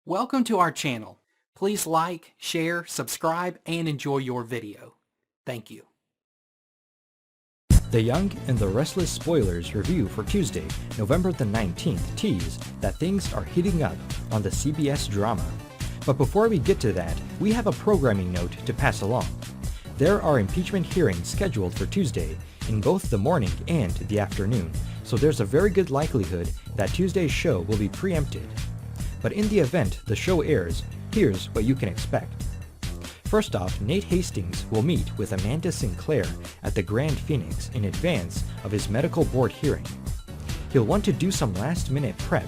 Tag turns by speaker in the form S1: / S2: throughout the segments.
S1: Welcome to our channel. Please like, share, subscribe, and enjoy your video. Thank you.
S2: The Young and the Restless spoilers review for Tuesday, November the 19th tease that things are heating up on the CBS drama. But before we get to that, we have a programming note to pass along. There are impeachment hearings scheduled for Tuesday in both the morning and the afternoon, so there's a very good likelihood that Tuesday's show will be preempted. But in the event the show airs, here's what you can expect. First off, Nate Hastings will meet with Amanda Sinclair at the Grand Phoenix in advance of his medical board hearing. He'll want to do some last-minute prep,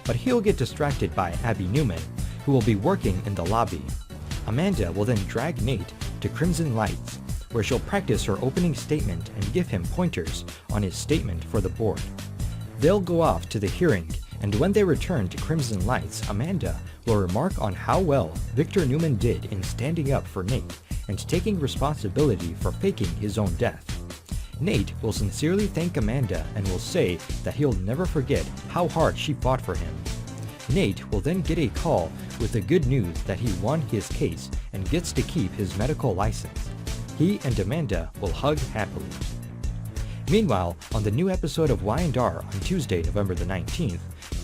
S2: but he'll get distracted by Abby Newman, who will be working in the lobby. Amanda will then drag Nate to Crimson Lights, where she'll practice her opening statement and give him pointers on his statement for the board. They'll go off to the hearing, and when they return to Crimson Lights, Amanda will remark on how well Victor Newman did in standing up for Nate and taking responsibility for faking his own death. Nate will sincerely thank Amanda and will say that he'll never forget how hard she fought for him. Nate will then get a call with the good news that he won his case and gets to keep his medical license. He and Amanda will hug happily. Meanwhile, on the new episode of Y&R on Tuesday, November the 19th,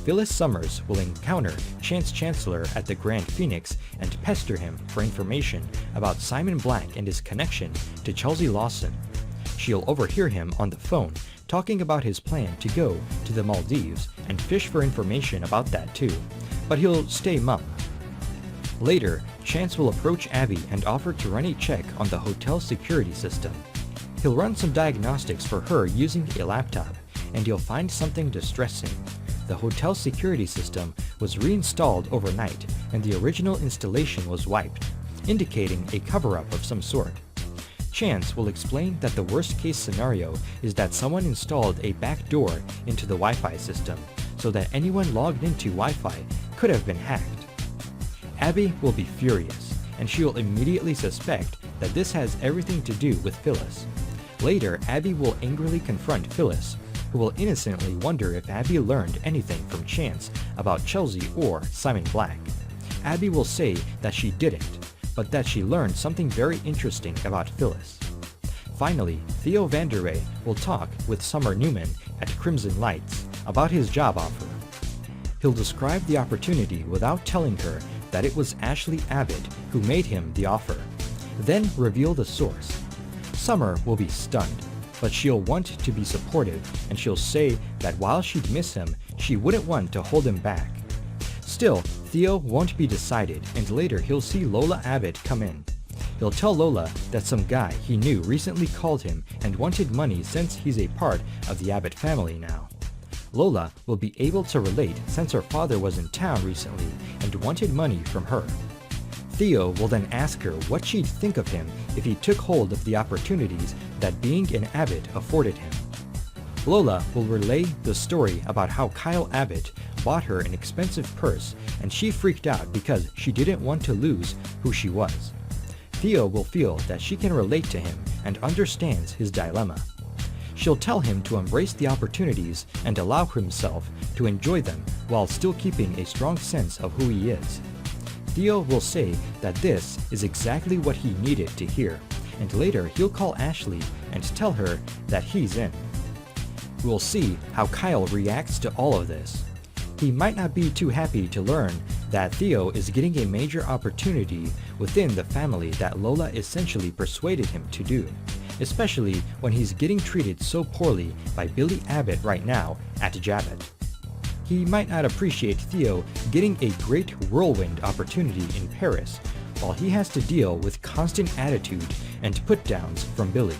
S2: Phyllis Summers will encounter Chancellor at the Grand Phoenix and pester him for information about Simon Black and his connection to Chelsea Lawson. She'll overhear him on the phone talking about his plan to go to the Maldives and fish for information about that too, but he'll stay mum. Later, Chance will approach Abby and offer to run a check on the hotel security system. He'll run some diagnostics for her using a laptop, and he'll find something distressing. The hotel security system was reinstalled overnight, and the original installation was wiped, indicating a cover-up of some sort. Chance will explain that the worst-case scenario is that someone installed a back door into the Wi-Fi system, so that anyone logged into Wi-Fi could have been hacked. Abby will be furious, and she will immediately suspect that this has everything to do with Phyllis. Later, Abby will angrily confront Phyllis, who will innocently wonder if Abby learned anything from Chance about Chelsea or Simon Black. Abby will say that she didn't, but that she learned something very interesting about Phyllis. Finally, Theo Vanderway will talk with Summer Newman at Crimson Lights about his job offer. He'll describe the opportunity without telling her that it was Ashley Abbott who made him the offer, then reveal the source. Summer will be stunned, but she'll want to be supportive, and she'll say that while she'd miss him, she wouldn't want to hold him back. Still, Theo won't be decided, and later he'll see Lola Abbott come in. He'll tell Lola that some guy he knew recently called him and wanted money since he's a part of the Abbott family now. Lola will be able to relate since her father was in town recently and wanted money from her. Theo will then ask her what she'd think of him if he took hold of the opportunities that being an Abbott afforded him. Lola will relay the story about how Kyle Abbott bought her an expensive purse and she freaked out because she didn't want to lose who she was. Theo will feel that she can relate to him and understands his dilemma. She'll tell him to embrace the opportunities and allow himself to enjoy them while still keeping a strong sense of who he is. Theo will say that this is exactly what he needed to hear, and later he'll call Ashley and tell her that he's in. We'll see how Kyle reacts to all of this. He might not be too happy to learn that Theo is getting a major opportunity within the family that Lola essentially persuaded him to do, especially when he's getting treated so poorly by Billy Abbott right now at Jabbot. He might not appreciate Theo getting a great whirlwind opportunity in Paris, while he has to deal with constant attitude and put-downs from Billy.